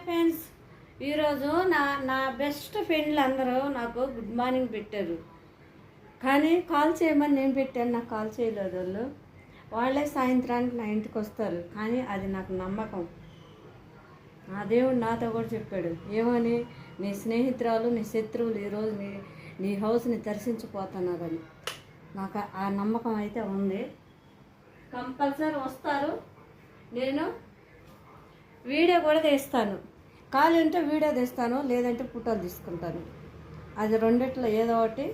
Friends, ఈరోజు నా నా బెస్ట్ ఫ్రెండ్లు అందరూ నాకు గుడ్ మార్నింగ్ పెట్టారు. కానీ కాల్ చేయమని నేను పెట్టాను, నాకు కాల్ చేయలేదు. వాళ్ళే సాయంత్రానికి నా ఇంటికి వస్తారు. కానీ అది నాకు నమ్మకం. నా దేవుడు నాతో కూడా చెప్పాడు, ఏమని, నీ స్నేహితురాలు నీ శత్రువులు ఈరోజు నీ హౌస్ని దర్శించిపోతున్నారని. నాకు ఆ నమ్మకం అయితే ఉంది. కంపల్సరీ వస్తారు. నేను వీడియో కూడా తీస్తాను. ఖాళీ ఉంటే వీడియో తీస్తాను, లేదంటే ఫోటోలు తీసుకుంటాను. అది రెండిట్లో ఏదో ఒకటి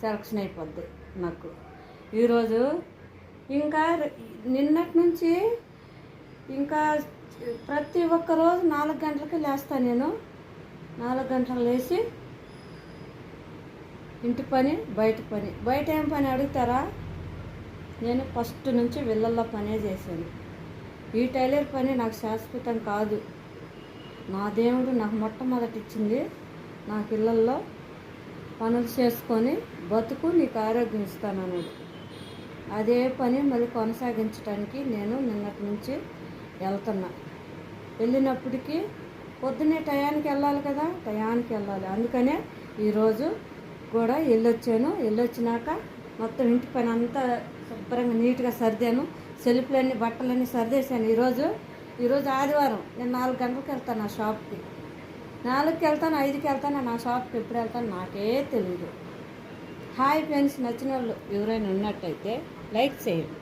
సెలక్షన్ అయిపోద్ది నాకు. ఈరోజు ఇంకా నిన్నటి నుంచి ఇంకా ప్రతి ఒక్క రోజు 4 గంటలకి లేస్తాను. నేను 4 గంటలకు లేచి ఇంటి పని, బయట ఏం పని అడుగుతారా? నేను ఫస్ట్ నుంచి విల్లల్లో పనే చేశాను. ఈ టైలర్ పని నాకు శాశ్వతం కాదు. నా దేవుడు నాకు మొట్టమొదటి ఇచ్చింది, నాకు ఇళ్ళల్లో పనులు చేసుకొని బతుకు, నీకు ఆరోగ్యం ఇస్తానన్నాడు. అదే పని మళ్ళీ కొనసాగించడానికి నేను నిన్నటి నుంచి వెళ్తున్నా. వెళ్ళినప్పటికీ పొద్దున్నే టయానికి వెళ్ళాలి కదా, టయానికి వెళ్ళాలి. అందుకనే ఈరోజు కూడా వెళ్ళొచ్చినాక మొత్తం ఇంటి పని అంతా శుభ్రంగా నీట్గా సర్దాను. సెల్ఫ్లన్నీ బట్టలన్నీ సర్దేశాను. ఈరోజు ఆదివారం. నేను 4 గంటలకు వెళ్తాను నా షాప్కి. 4కి వెళ్తాను, 5కి వెళ్తాను. నా షాప్కి ఎప్పుడు వెళ్తాను నాకే తెలియదు. హాయ్ ఫ్రెండ్స్, నచ్చిన వాళ్ళు ఎవరైనా ఉన్నట్టయితే లైక్ చేయండి.